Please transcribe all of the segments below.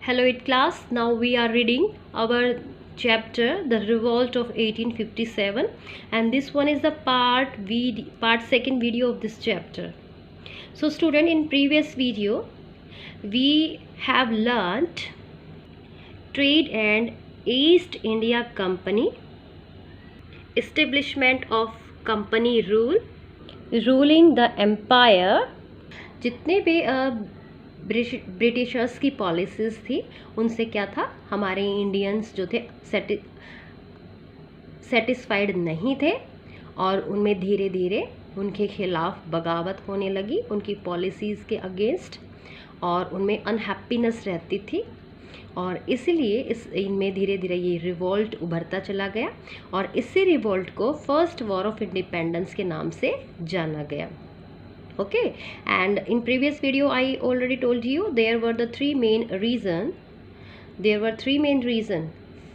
Hello it class. Now we are reading our chapter The Revolt of 1857 and this one is the part second video of this chapter. So student, in previous video we have learnt Trade and East India Company, establishment of company rule, ruling the empire. जितने भी Britishers की policies थी उनसे क्या था, हमारे Indians जो थे सेटिस्फाइड नहीं थे और उनमें धीरे धीरे उनके खिलाफ बगावत होने लगी, उनकी पॉलिसीज़ के अगेंस्ट, और उनमें अनहैप्पीनेस रहती थी और इसीलिए इनमें धीरे धीरे ये रिवोल्ट उभरता चला गया और इसी रिवोल्ट को फर्स्ट वॉर ऑफ इंडिपेंडेंस के नाम से जाना गया. Okay, and in previous video I already told you there were three main reasons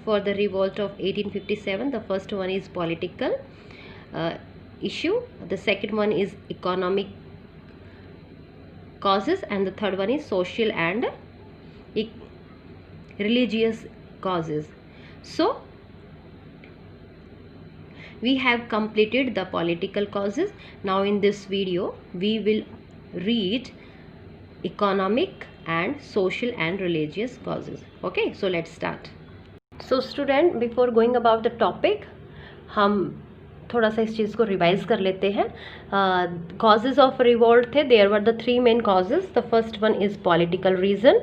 for the revolt of 1857. The first one is political issue, the second one is economic causes, and the third one is social and religious causes. So we have completed the political causes. Now in this video we will read economic and social and religious causes. Okay, so let's start. So student, before going about the topic, हम थोड़ा सा इस चीज़ को revise कर लेते हैं. Causes of revolt थे, there were the three main causes. The first one is political reason,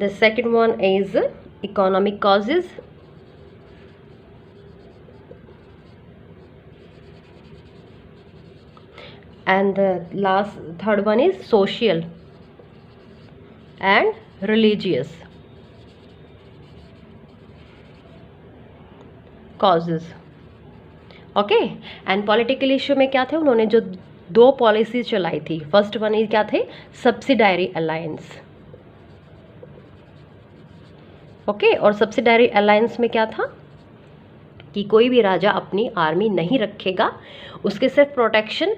the second one is economic causes, and the third one is social and religious causes. Okay, and political issue में क्या थे, उन्होंने जो दो policies चलाई थी, first one is क्या थे, सब्सिडायरी अलायंस. ओके, और सब्सिडायरी अलायंस में क्या था कि कोई भी राजा अपनी आर्मी नहीं रखेगा, उसके सिर्फ प्रोटेक्शन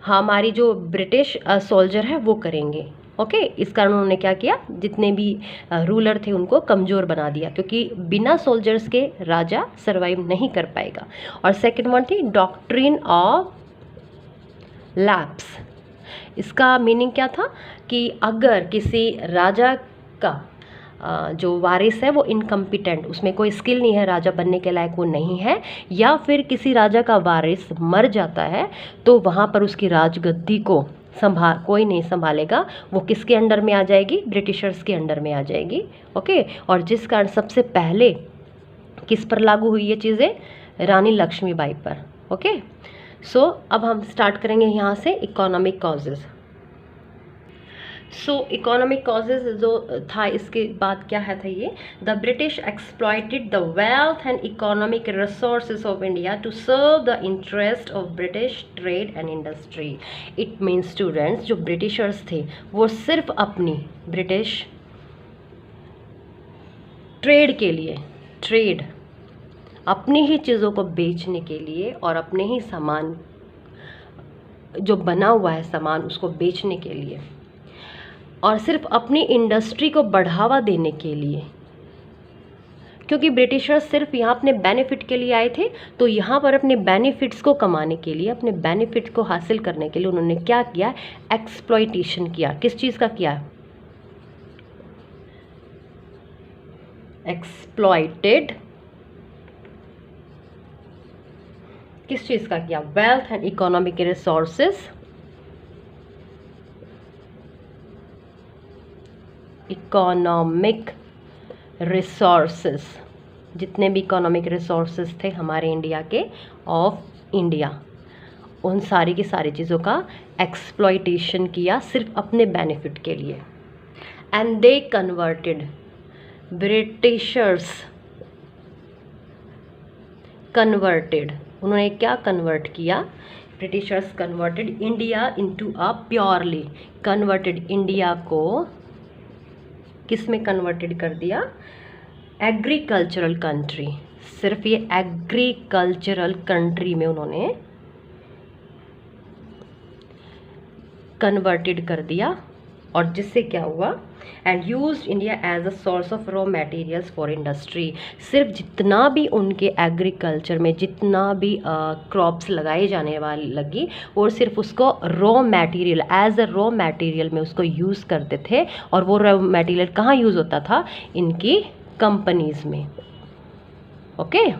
हमारी जो ब्रिटिश सोल्जर है वो करेंगे. ओके, इस कारण उन्होंने क्या किया, जितने भी रूलर थे उनको कमज़ोर बना दिया, क्योंकि बिना सोल्जर्स के राजा सरवाइव नहीं कर पाएगा. और सेकंड वन थी डॉक्ट्रिन ऑफ लैप्स. इसका मीनिंग क्या था कि अगर किसी राजा का जो वारिस है वो इनकम्पिटेंट, उसमें कोई स्किल नहीं है, राजा बनने के लायक वो नहीं है, या फिर किसी राजा का वारिस मर जाता है तो वहाँ पर उसकी राजगद्दी को कोई नहीं संभालेगा, वो किसके अंडर में आ जाएगी, ब्रिटिशर्स के अंडर में आ जाएगी. ओके, और जिस कारण सबसे पहले किस पर लागू हुई ये चीज़ें, रानी लक्ष्मीबाई पर. ओके, सो अब हम स्टार्ट करेंगे यहाँ से economic causes. So economic causes जो था, इसके बाद क्या है था ये, the British exploited the wealth and economic resources of India to serve the interest of British trade and industry. It means students, जो ब्रिटिशर्स थे वो सिर्फ अपनी ब्रिटिश ट्रेड के लिए, ट्रेड अपनी ही चीज़ों को बेचने के लिए और अपने ही सामान जो बना हुआ है सामान उसको बेचने के लिए और सिर्फ अपनी इंडस्ट्री को बढ़ावा देने के लिए, क्योंकि ब्रिटिशर्स सिर्फ यहाँ अपने बेनिफिट के लिए आए थे, तो यहाँ पर अपने बेनिफिट्स को कमाने के लिए, अपने बेनिफिट को हासिल करने के लिए उन्होंने क्या किया, एक्सप्लॉइटेशन किया. किस चीज़ का किया, एक्सप्लॉइटेड. किस चीज़ का किया, wealth and economic resources, economic resources, जितने भी इकोनॉमिक रिसोर्सेस थे हमारे इंडिया के, ऑफ इंडिया, उन सारी की सारी चीज़ों का एक्सप्लॉइटेशन किया सिर्फ अपने बेनिफिट के लिए. And they converted, Britishers converted, उन्होंने क्या कन्वर्ट किया, Britishers converted India into a purely, converted India को किस में कन्वर्टेड कर दिया, एग्रीकल्चरल कंट्री. सिर्फ ये एग्रीकल्चरल कंट्री में उन्होंने कन्वर्टेड कर दिया, और जिससे क्या हुआ, and used India as a source of raw materials for industry. सिर्फ जितना भी उनके एग्रीकल्चर में जितना भी क्रॉप्स लगाए जाने वाली लगी, और सिर्फ उसको raw material as a raw material में उसको यूज़ करते थे। और वो रॉ मटेरियल कहाँ यूज़ होता था? इनकी कंपनीज में। ओके,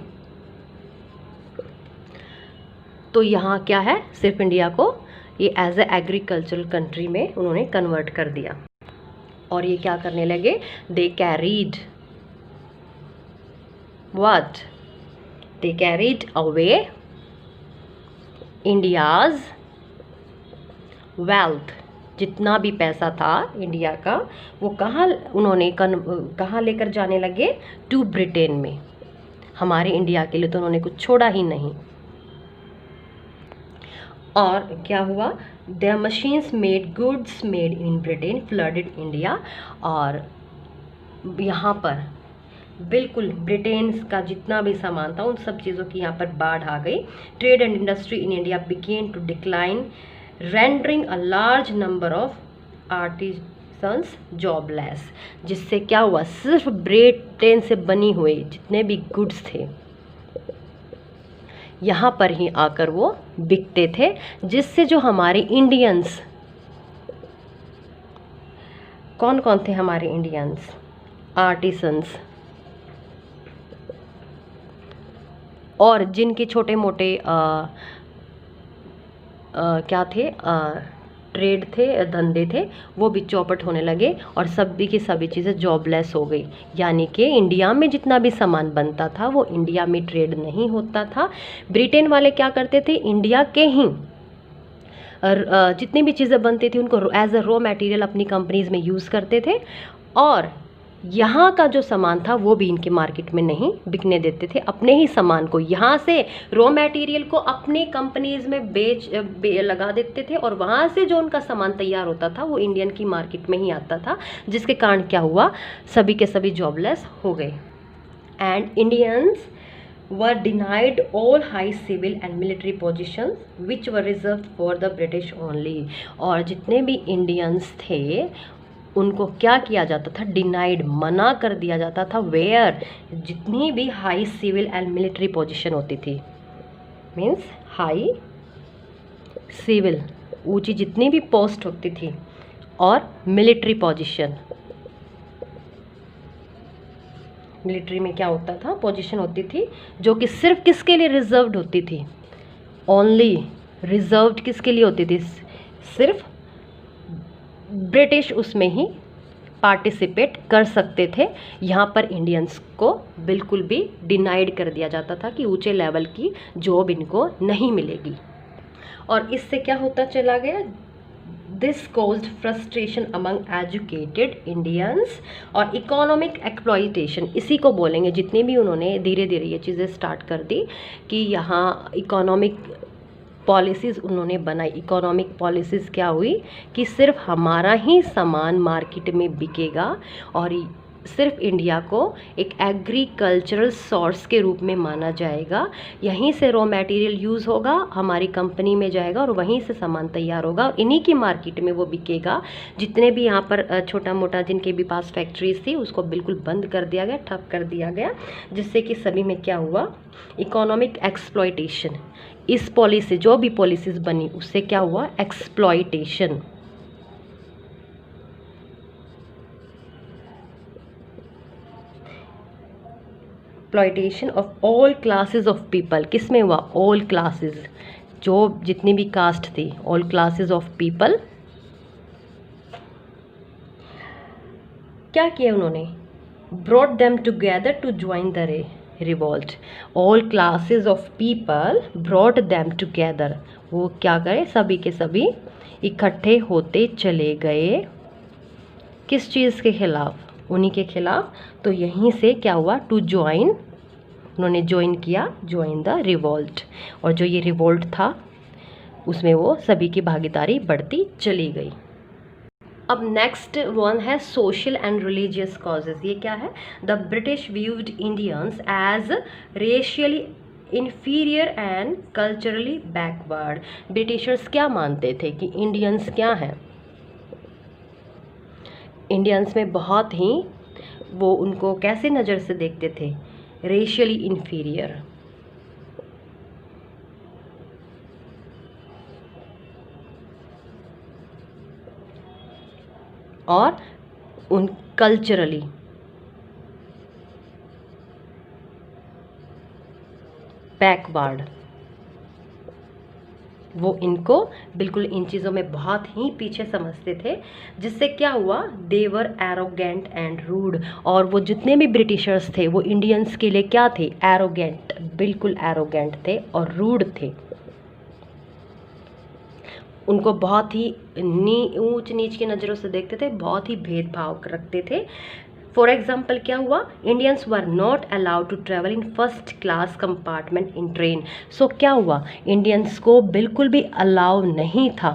तो यहाँ क्या है, सिर्फ इंडिया को ये एज ए एग्रीकल्चरल कंट्री में उन्होंने कन्वर्ट कर दिया। और ये क्या करने लगे? They carried what? They carried away India's wealth. जितना भी पैसा था इंडिया का, वो कहाँ लेकर जाने लगे? टू ब्रिटेन में। हमारे इंडिया के लिए तो उन्होंने कुछ छोड़ा ही नहीं। और क्या हुआ? The machines made goods made in Britain flooded India. और यहाँ पर बिल्कुल ब्रिटेन का जितना भी सामान था उन सब चीज़ों की यहाँ पर बाढ़ आ गई। Trade and industry in India began to decline, rendering a large number of artisans jobless. जिससे क्या हुआ? सिर्फ ब्रिटेन से बनी हुई जितने भी गुड्स थे यहाँ पर ही आकर वो बिकते थे, जिससे जो हमारे इंडियंस, कौन कौन थे हमारे इंडियंस? आर्टिसंस, और जिनके छोटे मोटे क्या थे, ट्रेड थे, धंधे थे, वो भी चौपट होने लगे और सभी की सभी चीज़ें जॉबलेस हो गई। यानी कि इंडिया में जितना भी सामान बनता था वो इंडिया में ट्रेड नहीं होता था। ब्रिटेन वाले क्या करते थे? इंडिया के ही जितनी भी चीज़ें बनती थी उनको एज अ रॉ मटेरियल अपनी कंपनीज में यूज़ करते थे, और यहाँ का जो सामान था वो भी इनके मार्केट में नहीं बिकने देते थे। अपने ही सामान को यहाँ से रॉ मटेरियल को अपने कंपनीज में लगा देते थे, और वहाँ से जो उनका सामान तैयार होता था वो इंडियन की मार्केट में ही आता था, जिसके कारण क्या हुआ? सभी के सभी जॉबलेस हो गए। And Indians were denied all high civil and military positions which were reserved for the British only। और जितने भी इंडियंस थे उनको क्या किया जाता था? डिनाइड, मना कर दिया जाता था। वेयर? जितनी भी high civil and military position होती थी, मीन्स हाई सिविल, ऊंची जितनी भी पोस्ट होती थी, और मिलिट्री पोजीशन, मिलिट्री में क्या होता था? पोजीशन होती थी जो कि सिर्फ किसके लिए रिजर्व्ड होती थी? ओनली रिजर्व्ड किसके लिए होती थी? सिर्फ ब्रिटिश उसमें ही पार्टिसिपेट कर सकते थे। यहाँ पर इंडियंस को बिल्कुल भी डिनाइड कर दिया जाता था कि ऊंचे लेवल की जॉब इनको नहीं मिलेगी। और इससे क्या होता चला गया? This caused frustration among educated Indians और इकोनॉमिक एक्सप्लॉइटेशन, इसी को बोलेंगे। जितनी भी उन्होंने धीरे धीरे ये चीज़ें स्टार्ट कर दी कि यहाँ इकोनॉमिक पॉलिसीज़ उन्होंने बनाई। इकोनॉमिक पॉलिसीज़ क्या हुई कि सिर्फ हमारा ही सामान मार्केट में बिकेगा, और सिर्फ इंडिया को एक एग्रीकल्चरल सोर्स के रूप में माना जाएगा। यहीं से रॉ मटेरियल यूज़ होगा, हमारी कंपनी में जाएगा और वहीं से सामान तैयार होगा और इन्हीं की मार्केट में वो बिकेगा। जितने भी यहाँ पर छोटा मोटा जिनके भी पास फैक्ट्रीज थी उसको बिल्कुल बंद कर दिया गया, ठप कर दिया गया, जिससे कि सभी में क्या हुआ? Economic exploitation. इस पॉलिसी, जो भी पॉलिसीज़ बनी उससे क्या हुआ? Exploitation. Exploitation of all classes of people. किस में हुआ? ऑल क्लासेस, जो जितनी भी कास्ट थी, ऑल क्लासेस ऑफ पीपल। क्या किया उन्होंने? Brought them together to join the revolt. All classes of people brought them together. वो क्या करे? सभी के सभी इकट्ठे होते चले गए। किस चीज़ के खिलाफ? उन्हीं के खिलाफ। तो यहीं से क्या हुआ? टू ज्वाइन, उन्होंने ज्वाइन किया, ज्वाइन द रिवॉल्ट। और जो ये रिवॉल्ट था उसमें वो सभी की भागीदारी बढ़ती चली गई। अब नेक्स्ट वन है सोशल एंड रिलीजियस कॉजेज। ये क्या है? The British viewed Indians as racially inferior and culturally backward. Britishers क्या मानते थे कि इंडियंस क्या हैं, इंडियंस में बहुत ही, वो उनको कैसे नज़र से देखते थे, रेशियली इन्फीरियर। और उन कल्चरली बैकवर्ड, वो इनको बिल्कुल इन चीज़ों में बहुत ही पीछे समझते थे, जिससे क्या हुआ, देवर एरोगेंट एंड रूड। और वो जितने भी ब्रिटिशर्स थे वो इंडियंस के लिए क्या थे, एरोगेंट, बिल्कुल एरोगेंट थे और रूड थे। उनको बहुत ही ऊंच नीच की नज़रों से देखते थे, बहुत ही भेदभाव रखते थे। फॉर एग्जाम्पल क्या हुआ, Indians were not allowed to travel in first class compartment in train. So क्या हुआ, इंडियंस को बिल्कुल भी अलाउ नहीं था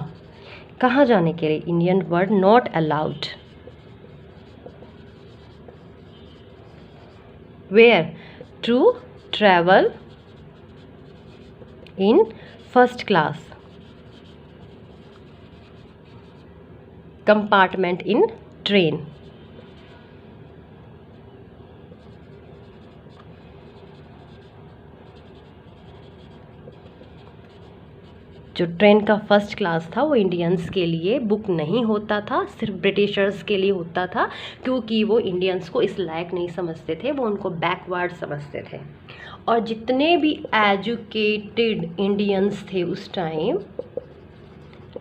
कहाँ जाने के लिए, Indian were not allowed where to travel in first class compartment in train. जो ट्रेन का फर्स्ट क्लास था वो इंडियंस के लिए बुक नहीं होता था, सिर्फ ब्रिटिशर्स के लिए होता था, क्योंकि वो इंडियंस को इस लायक नहीं समझते थे, वो उनको बैकवर्ड समझते थे। और जितने भी एजुकेटेड इंडियंस थे उस time,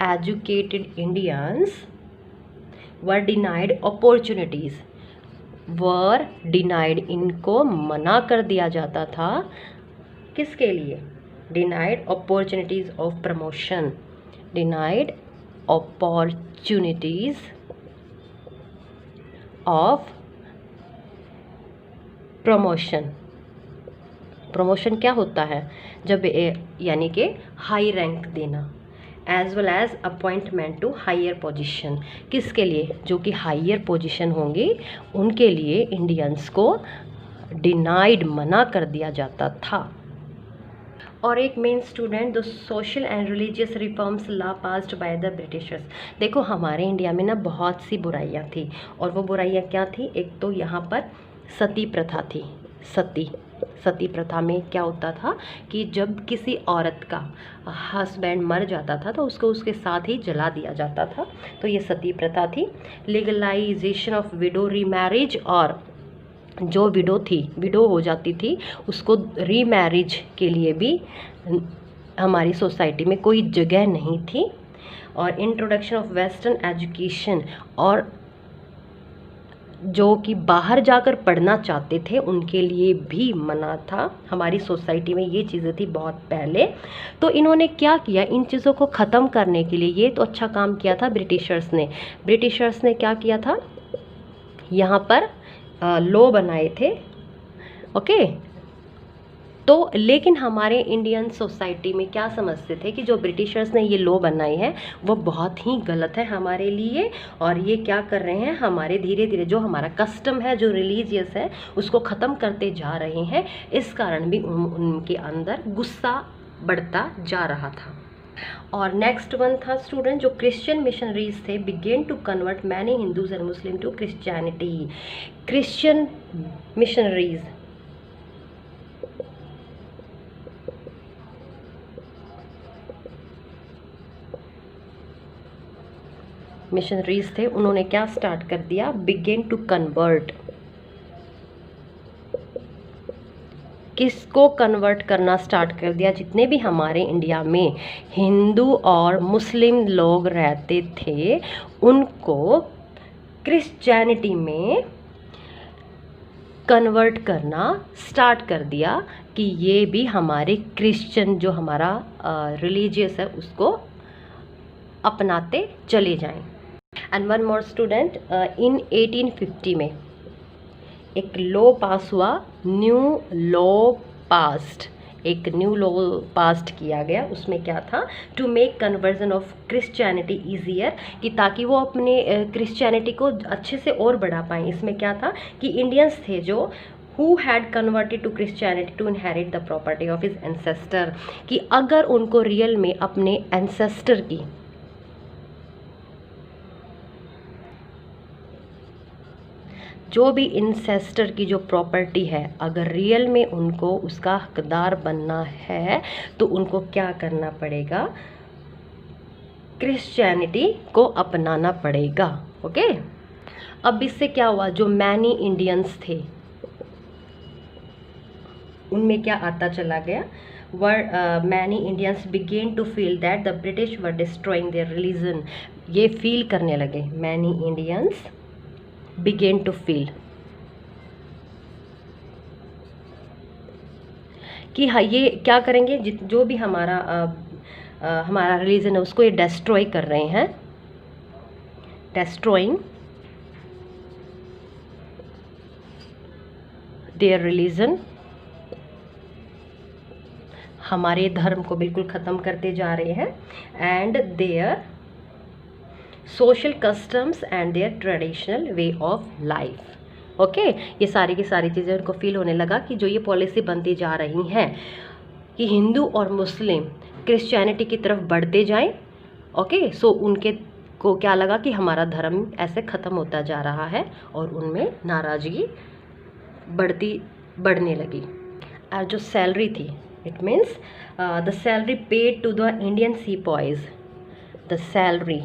educated Indians were denied opportunities, were denied, इनको मना कर दिया जाता था, किसके लिए, denied opportunities of promotion, denied opportunities of promotion. Promotion क्या होता है, जब यानी कि हाई रैंक देना, as well as appointment to higher position, किसके लिए, जो कि हायर पोजीशन होंगी उनके लिए इंडियंस को डिनाइड, मना कर दिया जाता था। और एक main student, the social and religious reforms law passed by the Britishers. देखो हमारे इंडिया में ना बहुत सी बुराइयां थी, और वो बुराइयां क्या थी, एक तो यहाँ पर सती प्रथा थी। सती प्रथा में क्या होता था कि जब किसी औरत का हस्बैंड मर जाता था तो उसको उसके साथ ही जला दिया जाता था, तो ये सती प्रथा थी। लीगलाइजेशन ऑफ विडो रीमैरिज, और जो विडो हो जाती थी उसको रीमैरिज के लिए भी हमारी सोसाइटी में कोई जगह नहीं थी। और इंट्रोडक्शन ऑफ वेस्टर्न एजुकेशन, और जो कि बाहर जाकर पढ़ना चाहते थे उनके लिए भी मना था, हमारी सोसाइटी में ये चीज़ें थी बहुत पहले। तो इन्होंने क्या किया, इन चीज़ों को ख़त्म करने के लिए, ये तो अच्छा काम किया था ब्रिटिशर्स ने क्या किया था, यहाँ पर लॉ बनाए थे, ओके। तो लेकिन हमारे इंडियन सोसाइटी में क्या समझते थे कि जो ब्रिटिशर्स ने ये लॉ बनाई है वो बहुत ही गलत है हमारे लिए, और ये क्या कर रहे हैं, हमारे धीरे धीरे जो हमारा कस्टम है, जो रिलीजियस है, उसको ख़त्म करते जा रहे हैं। इस कारण भी उनके अंदर गुस्सा बढ़ता जा रहा था। और नेक्स्ट वन था स्टूडेंट, जो क्रिश्चियन मिशनरीज थे, began to convert many Hindus and Muslim to Christianity. Christian missionaries थे, उन्होंने क्या स्टार्ट कर दिया, बिगेन टू कन्वर्ट। किसको कन्वर्ट करना स्टार्ट कर दिया, जितने भी हमारे इंडिया में हिंदू और मुस्लिम लोग रहते थे उनको क्रिश्चियनिटी में कन्वर्ट करना स्टार्ट कर दिया, कि ये भी हमारे क्रिश्चियन जो हमारा रिलीजियस है उसको अपनाते चले जाएं। एंड वन मोर स्टूडेंट, इन 1850 में एक लॉ पास हुआ, एक न्यू लॉ पास्ड किया गया। उसमें क्या था, to make conversion of Christianity easier, कि ताकि वो अपने क्रिश्चियनिटी को अच्छे से और बढ़ा पाएँ। इसमें क्या था कि इंडियंस थे जो who had converted to Christianity to inherit the property of his ancestor, कि अगर उनको रियल में अपने एंसेस्टर की जो भी इंसेस्टर की जो प्रॉपर्टी है, अगर रियल में उनको उसका हकदार बनना है तो उनको क्या करना पड़ेगा, क्रिश्चियनिटी को अपनाना पड़ेगा। ओके, अब इससे क्या हुआ, जो मैनी इंडियंस थे उनमें क्या आता चला गया, many Indians began to feel that the British were destroying their religion. ये फील करने लगे, many Indians begin to feel कि हाँ ये क्या करेंगे, जो भी हमारा रिलीजन है उसको ये डिस्ट्रॉय कर रहे हैं, डिस्ट्रॉइंग देयर रिलीजन, हमारे धर्म को बिल्कुल ख़त्म करते जा रहे हैं, and their social customs and there traditional way of life. Okay, ये सारी की सारी चीज़ें उनको फील होने लगा कि जो ये पॉलिसी बनती जा रही हैं कि हिंदू और मुस्लिम क्रिश्चियनिटी की तरफ बढ़ते जाएं। ओके, सो उनके को क्या लगा कि हमारा धर्म ऐसे ख़त्म होता जा रहा है और उनमें नाराज़गी बढ़ने लगी। और जो सैलरी थी, it means the salary paid to the Indian sepoys, the salary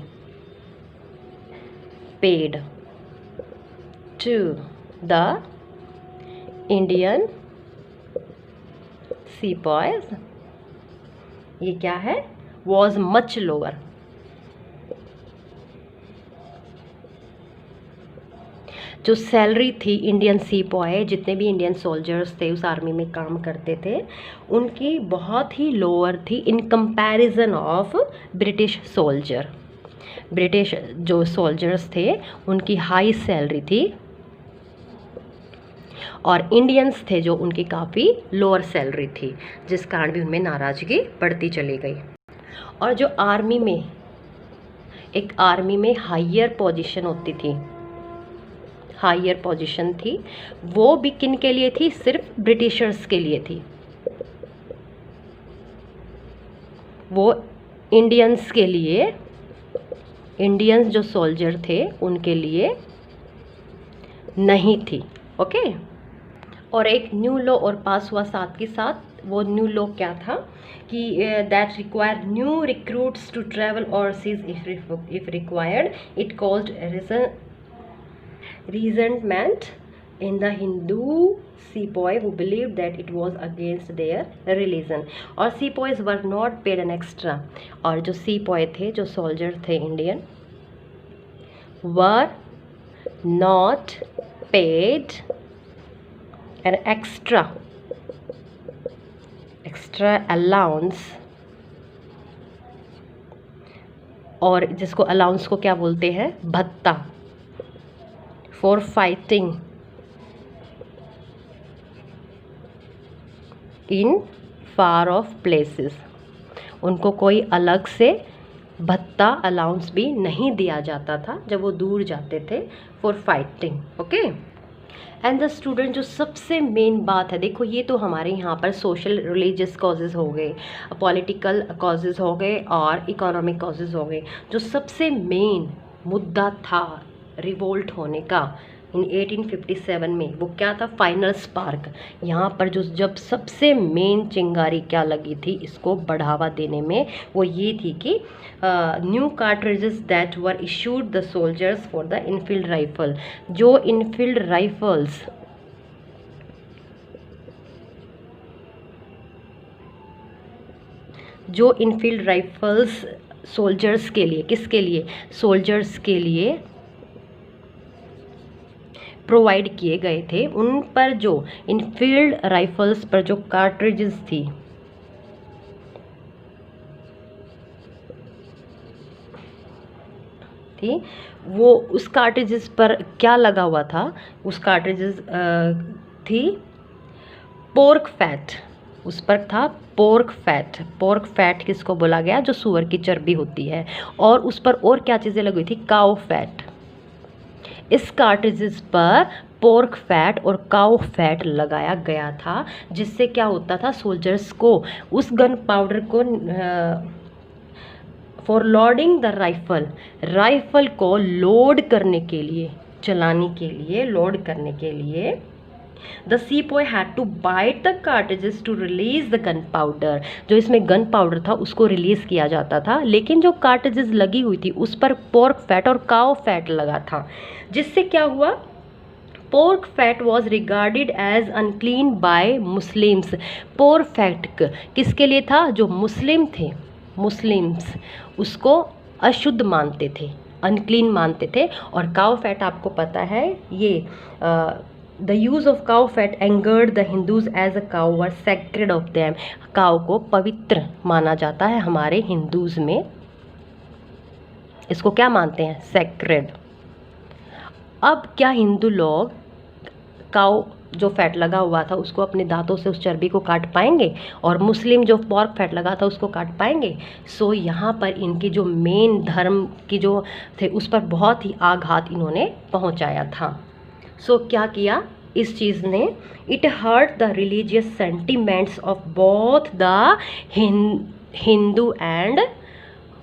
paid to the Indian sepoys, ये क्या है, was much lower। जो सैलरी थी इंडियन सीपॉय, जितने भी इंडियन सोल्जर्स थे उस आर्मी में काम करते थे, उनकी बहुत ही लोअर थी in comparison of British soldier. British जो सोल्जर्स थे उनकी हाई सैलरी थी और इंडियंस थे जो उनकी काफ़ी लोअर सैलरी थी, जिस कारण भी उनमें नाराज़गी बढ़ती चली गई। और जो आर्मी में हायर पोजीशन होती थी, हायर पोजीशन थी, वो भी किन के लिए थी, सिर्फ ब्रिटिशर्स के लिए थी, वो इंडियंस के लिए, इंडियंस जो सोल्जर थे उनके लिए नहीं थी। ओके, और एक न्यू लॉ और पास हुआ साथ के साथ। वो न्यू लॉ क्या था कि that require new recruits to travel overseas if required, it caused resentment in the Hindu sepoy who believed that it was against their religion, और sepoys were not paid an extra, और जो sepoy थे, जो soldier थे Indian, were not paid an extra allowance, और जिसको allowance को क्या बोलते हैं, भत्ता, for fighting in far of places. उनको कोई अलग से भत्ता अलाउंस भी नहीं दिया जाता था जब वो दूर जाते थे for fighting. Okay, and the student, जो सबसे मेन बात है, देखो ये तो हमारे यहाँ पर सोशल रिलीजियस कॉजेज़ हो गए, पॉलिटिकल कॉजेज़ हो गए और इकोनॉमिक कॉजेज़ हो गए। जो सबसे मेन मुद्दा था रिवोल्ट होने का इन 1857 में, वो क्या था, फाइनल स्पार्क। यहाँ पर जो जब सबसे मेन चिंगारी क्या लगी थी इसको बढ़ावा देने में, वो ये थी कि new cartridges that were issued the soldiers for the Enfield rifle. जो इनफील्ड राइफल्स सोल्जर्स के लिए, किसके लिए, सोल्जर्स के लिए प्रोवाइड किए गए थे, उन पर जो इनफील्ड राइफल्स पर जो कार्ट्रिजेस थी वो उस कार्ट्रिजेस पर क्या लगा हुआ था, उस कार्ट्रिजेस थी पोर्क फैट, उस पर था पोर्क फैट। पोर्क फैट किसको बोला गया, जो सूअर की चर्बी होती है, और उस पर और क्या चीज़ें लगी हुई थी, काऊ फैट। इस कार्ट्रिजेस पर पोर्क फैट और काउ फैट लगाया गया था, जिससे क्या होता था, सोल्जर्स को उस गन पाउडर को फॉर लोडिंग द राइफल को लोड करने के लिए, चलाने के लिए, लोड करने के लिए the sepoy had to bite the cartridges to release the gunpowder. जो इसमें गन पाउडर था उसको रिलीज किया जाता था, लेकिन जो कार्ट्रिजेस लगी हुई थी उस पर पोर्क फैट और काउ फैट लगा था, जिससे क्या हुआ, pork fat was regarded as unclean by Muslims. Pork fat किसके लिए था, जो मुस्लिम थे, मुस्लिम्स उसको अशुद्ध मानते थे, अनक्लीन मानते थे। और काउ फैट आपको पता है, ये the use of cow fat angered the Hindus as a cow were sacred of them. Cow को पवित्र माना जाता है हमारे हिंदूज में, इसको क्या मानते हैं, सेक्रेड। अब क्या हिंदू लोग काउ जो फैट लगा हुआ था उसको अपने दांतों से उस चर्बी को काट पाएंगे, और मुस्लिम जो पोर्क फैट लगा था उसको काट पाएंगे? सो यहाँ पर इनकी जो मेन धर्म की जो थे उस पर बहुत ही आघात इन्होंने पहुँचाया था। सो क्या किया इस चीज़ ने, it hurt the religious sentiments of both the Hindu and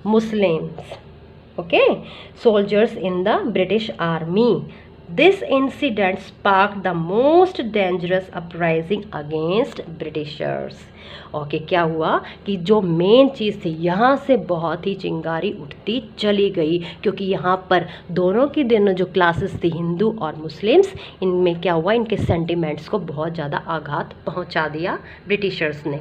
Muslims, okay, soldiers in the British army. This incident spark the most dangerous uprising against Britishers. Okay, क्या हुआ कि जो मेन चीज़ थी यहाँ से बहुत ही चिंगारी उठती चली गई, क्योंकि यहाँ पर दोनों जो क्लासेस थी, हिंदू और मुस्लिम्स, इनमें क्या हुआ, इनके सेंटिमेंट्स को बहुत ज़्यादा आघात पहुँचा दिया ब्रिटिशर्स ने।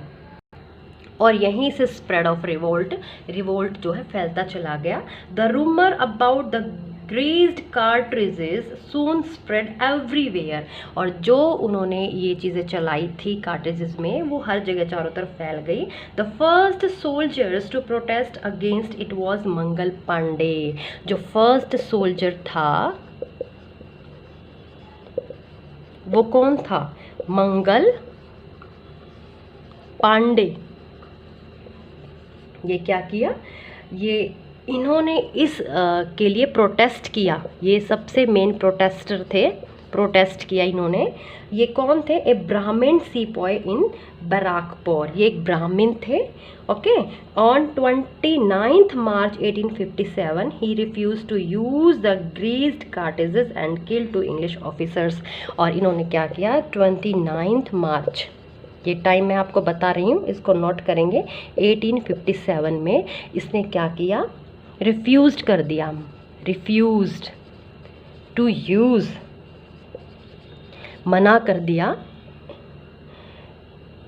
और यहीं से स्प्रेड ऑफ रिवोल्ट जो है फैलता चला गया। The rumour about the greased cartridges soon spread everywhere. और जो उन्होंने ये चीज़ें चलाई थी कार्ट्रिजेस में, वो हर जगह चारों तरफ फैल गई। The first soldiers to protest against it was Mangal Pandey. जो फर्स्ट सोल्जर था वो कौन था, मंगल पांडे। ये क्या किया, ये इन्होंने इस के लिए प्रोटेस्ट किया, ये सबसे मेन प्रोटेस्टर थे, प्रोटेस्ट किया इन्होंने। ये कौन थे, ए ब्राह्मण सीपॉय इन बैराकपुर, ये एक ब्राह्मण थे, okay. On 29 March 1857 he refuse to use the greased cartridges and kill 2 English officers. और इन्होंने क्या किया, 29 मार्च, ये टाइम मैं आपको बता रही हूँ, इसको नोट करेंगे। 1857 में इसने क्या किया, रिफ्यूज़ड कर दिया, रिफ्यूज़ड टू यूज़, मना कर दिया,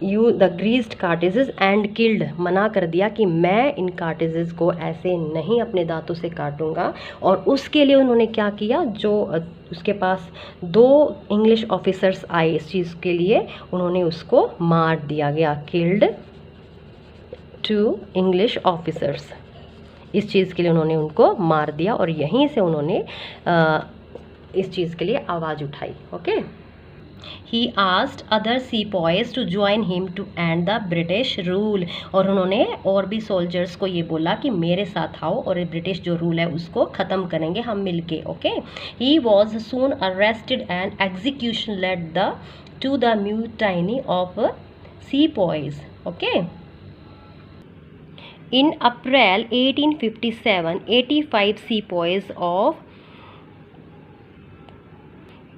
the greased cartridges and killed, मना कर दिया कि मैं इन कार्ट्रिजेस को ऐसे नहीं अपने दांतों से काटूंगा। और उसके लिए उन्होंने क्या किया, जो उसके पास 2 इंग्लिश ऑफिसर्स आए इस चीज़ के लिए, उन्होंने उसको मार दिया गया, किल्ड 2 इंग्लिश ऑफिसर्स। इस चीज़ के लिए उन्होंने उनको मार दिया, और यहीं से उन्होंने इस चीज़ के लिए आवाज़ उठाई, okay. He asked other sepoys to join him to end the British rule। और उन्होंने और भी सोल्जर्स को ये बोला कि मेरे साथ आओ और ब्रिटिश जो रूल है उसको ख़त्म करेंगे हम मिलके, okay. He was soon arrested and execution led to the mutiny of sepoys, okay। In April 1857, 85 sepoys of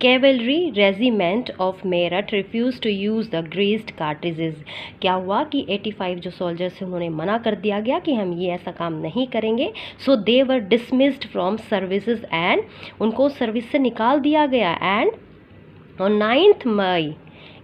cavalry regiment of Meerut refuse to use the greased cartridges. क्या हुआ कि 85 जो सोल्जर्स हैं उन्होंने मना कर दिया गया कि हम ये ऐसा काम नहीं करेंगे। So they were dismissed from services and उनको सर्विस से निकाल दिया गया। And on 9 May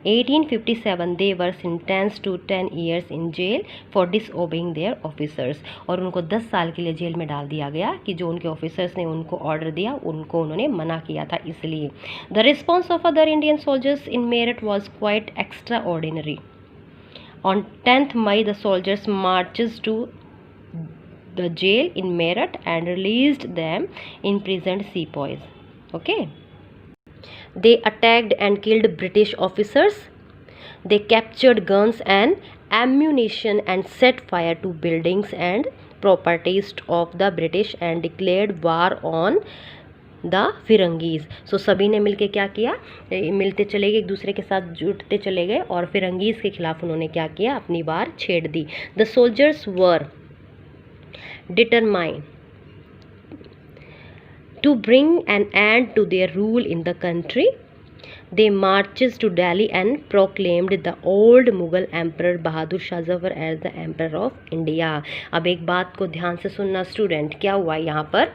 1857 they were sentenced to 10 years in jail for disobeying their officers. और उनको 10 साल के लिए जेल में डाल दिया गया कि जो उनके ऑफिसर्स ने उनको ऑर्डर दिया उनको उन्होंने मना किया था इसलिए। The response of other Indian soldiers in Meerut was quite extra ordinary. On 10th May the soldiers marches to the jail in Meerut and released them imprisoned sepoys, okay। They attacked and killed British officers. They captured guns and ammunition and set fire to buildings and properties of the British and declared war on the firangis. So सभी ने मिलके क्या किया, मिलते चले गए, एक दूसरे के साथ जुटते चले गए और फिरंगीज के खिलाफ उन्होंने क्या किया, अपनी वार छेड़ दी। The soldiers were determined to bring an end to their rule in the country. They marches to Delhi and proclaimed the old Mughal Emperor Bahadur Shah Zafar as the Emperor of India. अब एक बात को ध्यान से सुनना student, क्या हुआ यहाँ पर,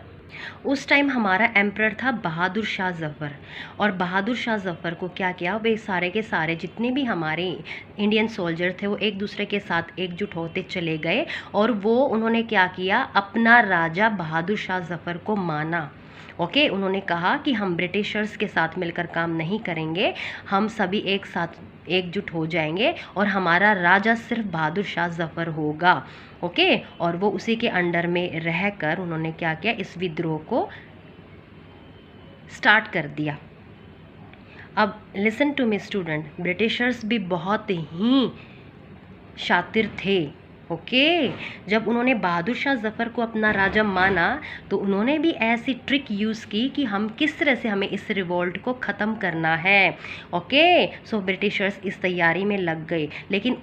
उस टाइम हमारा एम्परर था बहादुर शाह ज़फ़र, और बहादुर शाह ज़फ़र को क्या किया, वे सारे के सारे जितने भी हमारे इंडियन सोल्जर थे वो एक दूसरे के साथ एकजुट होते चले गए और वो उन्होंने क्या किया, अपना राजा बहादुर शाह ज़फ़र को माना। ओके, उन्होंने कहा कि हम ब्रिटिशर्स के साथ मिलकर काम नहीं करेंगे, हम सभी एक साथ एकजुट हो जाएंगे और हमारा राजा सिर्फ बहादुर शाह ज़फ़र होगा। ओके, और वो उसी के अंडर में रहकर उन्होंने क्या किया, इस विद्रोह को स्टार्ट कर दिया। अब listen to me student, Britishers भी बहुत ही शातिर थे। ओके, जब उन्होंने बहादुर शाह ज़फ़र को अपना राजा माना तो उन्होंने भी ऐसी ट्रिक यूज़ की कि हम किस तरह से हमें इस रिवोल्ट को ख़त्म करना है। ओके, सो ब्रिटिशर्स इस तैयारी में लग गए, लेकिन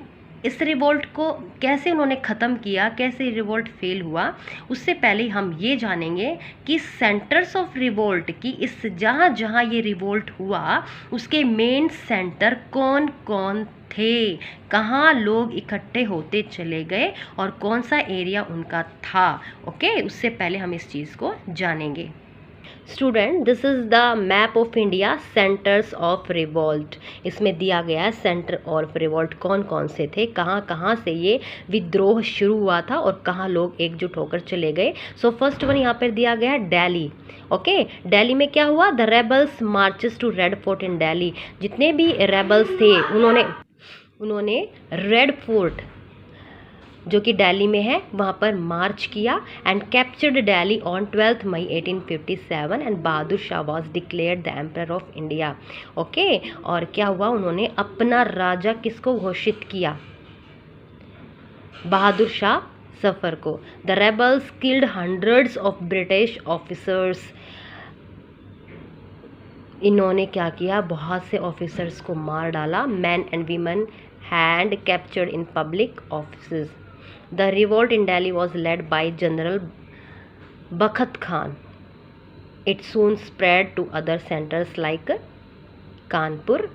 इस रिवोल्ट को कैसे उन्होंने ख़त्म किया, कैसे रिवोल्ट फेल हुआ, उससे पहले हम ये जानेंगे कि सेंटर्स ऑफ रिवोल्ट की इस जहाँ जहाँ ये रिवोल्ट हुआ उसके मेन सेंटर कौन कौन थे, कहाँ लोग इकट्ठे होते चले गए और कौन सा एरिया उनका था। ओके, उससे पहले हम इस चीज़ को जानेंगे। Student, this is the map of India, centres of revolt. इसमें दिया गया है सेंटर ऑफ रिवोल्ट कौन कौन से थे, कहाँ कहाँ से ये विद्रोह शुरू हुआ था और कहाँ लोग एकजुट होकर चले गए। सो फर्स्ट वन यहाँ पर दिया गया है दिल्ली। ओके, दिल्ली में क्या हुआ, the rebels marches to Red Fort in Delhi. जितने भी रेबल्स थे उन्होंने रेड फोर्ट जो कि दिल्ली में है वहाँ पर मार्च किया and captured Delhi on 12 May 1857 and Bahadur Shah was declared the emperor of India. Okay, और क्या हुआ, उन्होंने अपना राजा किसको घोषित किया, बहादुर शाह ज़फ़र को। The rebels killed hundreds of British officers. इन्होंने क्या किया, बहुत से ऑफिसर्स को मार डाला। Man and women had captured in public offices. The revolt in Delhi was led by general Bakht Khan. It soon spread to other centres like Kanpur,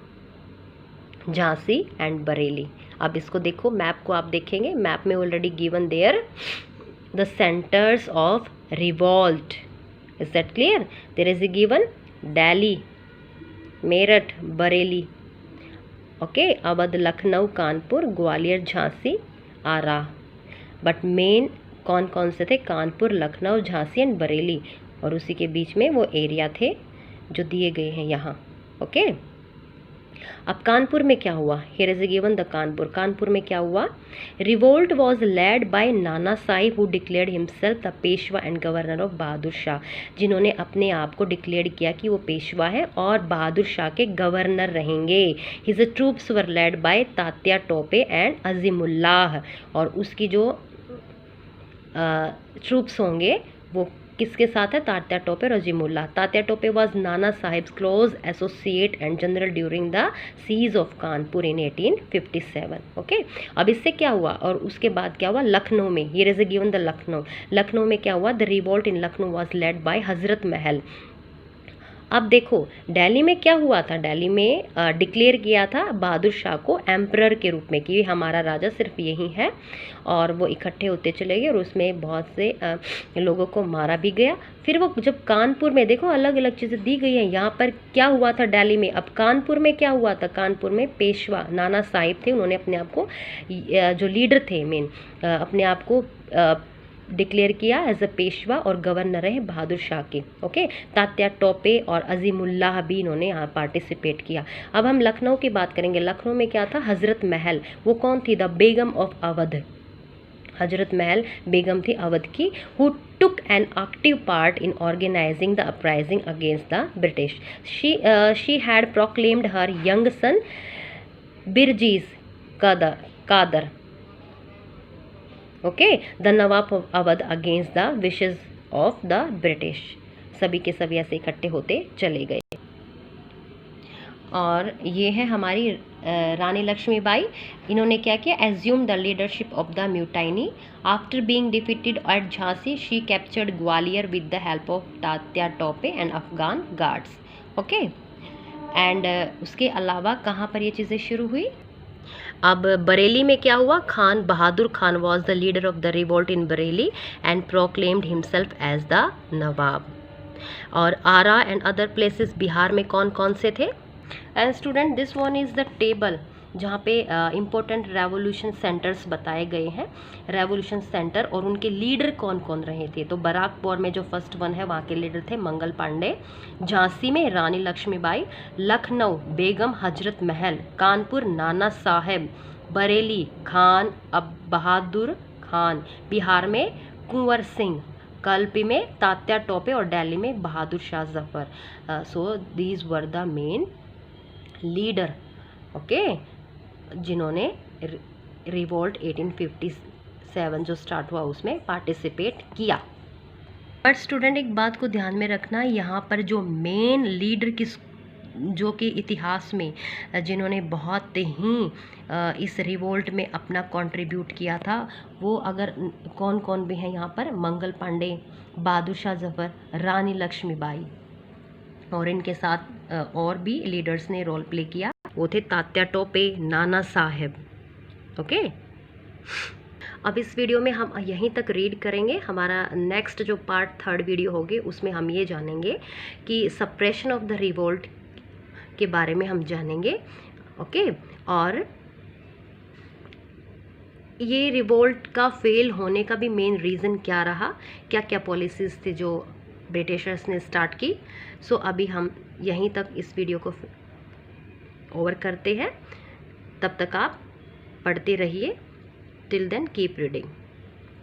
Jhansi and Bareilly. अब इसको देखो, मैप को आप देखेंगे, मैप में already given there the centres of revolt. Is that clear? There is a given Delhi, Meerut, Bareilly, okay, Awadh, Lucknow, Kanpur, Gwalior, Jhansi, Arrah. But main कौन कौन से थे, कानपुर, लखनऊ, झांसी एंड बरेली, और उसी के बीच में वो एरिया थे जो दिए गए हैं यहाँ। ओके, अब कानपुर में क्या हुआ, here is given the Kanpur. Kanpur में क्या हुआ, revolt was led by Nana Sahib who declared himself the Peshwa and governor of Bahadur Shah, जिन्होंने अपने आप को डिक्लेयर किया कि वो पेशवा है और बहादुर शाह के गवर्नर रहेंगे। His troops were led by Tatya Tope and Azimullah, और उसकी जो ट्रूप्स होंगे वो किसके साथ है, तात्या टोपे और Azimullah. Tatya Tope was Nana Sahib's close associate and general during the siege of Kanpur in 1857। Okay, अब इससे क्या हुआ, और उसके बाद क्या हुआ, लखनऊ में, here is given the Lucknow. Lucknow में क्या हुआ, the revolt in Lucknow was led by Hazrat Mahal. अब देखो दिल्ली में क्या हुआ था, दिल्ली में डिक्लेयर किया था बहादुर शाह को एम्परर के रूप में कि हमारा राजा सिर्फ यही है, और वो इकट्ठे होते चले गए और उसमें बहुत से लोगों को मारा भी गया। फिर वो जब कानपुर में देखो अलग अलग चीज़ें दी गई हैं, यहाँ पर क्या हुआ था दिल्ली में, अब कानपुर में क्या हुआ था, कानपुर में पेशवा नाना साहिब थे, उन्होंने अपने आप को जो लीडर थे मेन अपने आप को डिक्लेयर किया एज अ पेशवा और गवर्नर रहे बहादुर शाह के। ओके, तात्या टोपे और अजीमुल्लाह भी इन्होंने यहाँ पार्टिसिपेट किया। अब हम लखनऊ की बात करेंगे। लखनऊ में क्या था, हजरत महल, वो कौन थी, the Begum of Awadh. Hazrat Mahal बेगम थी अवध की, who took an active part in organising the uprising against the British. She had proclaimed her young son Birjis Qadr, okay, the Nawab of Awadh against the wishes of the British. सभी के सभी ऐसे इकट्ठे होते चले गए। और ये है हमारी रानी लक्ष्मीबाई। इन्होंने क्या किया, assume the leadership of the mutiny after being defeated at Jhansi she captured Gwalior with the help of Tatya Tope and Afghan guards. Okay, and उसके अलावा कहाँ पर ये चीज़ें शुरू हुई। अब बरेली में क्या हुआ, Khan Bahadur Khan was the leader of the revolt in Bareilly and proclaimed himself as the Nawab. और Arrah and other places Bihar में कौन कौन से थे। And student, this one is the table जहाँ पे इम्पोर्टेंट रेवोल्यूशन सेंटर्स बताए गए हैं, रेवोल्यूशन सेंटर, और उनके लीडर कौन कौन रहे थे। तो बराकपुर में जो फर्स्ट वन है वहाँ के लीडर थे मंगल पांडे, झांसी में रानी लक्ष्मीबाई, लखनऊ बेगम हजरत महल, कानपुर नाना साहेब, बरेली खान अब बहादुर खान, बिहार में कुंवर सिंह, कल्पी में तात्या टोपे और दिल्ली में Bahadur Shah Zafar. So these were the main leader, okay, जिन्होंने रिवोल्ट 1857 जो स्टार्ट हुआ उसमें पार्टिसिपेट किया। बट स्टूडेंट, एक बात को ध्यान में रखना, यहाँ पर जो मेन लीडर किस, जो कि इतिहास में जिन्होंने बहुत ही इस रिवोल्ट में अपना कंट्रीब्यूट किया था, वो अगर कौन कौन भी हैं यहाँ पर, मंगल पांडे, बहादुर शाह जफर, रानी लक्ष्मीबाई, और इनके साथ और भी लीडर्स ने रोल प्ले किया, वो थे तात्या टोपे, नाना साहेब। ओके, अब इस वीडियो में हम यहीं तक रीड करेंगे। हमारा नेक्स्ट जो पार्ट 3rd वीडियो होगी उसमें हम ये जानेंगे कि सप्रेशन ऑफ द रिवोल्ट के बारे में हम जानेंगे। ओके, और ये रिवोल्ट का फेल होने का भी मेन रीज़न क्या रहा, क्या क्या पॉलिसीज़ थे जो ब्रिटिशर्स ने स्टार्ट की। सो अभी हम यहीं तक इस वीडियो को ओवर करते हैं। तब तक आप पढ़ते रहिए। Till then keep reading.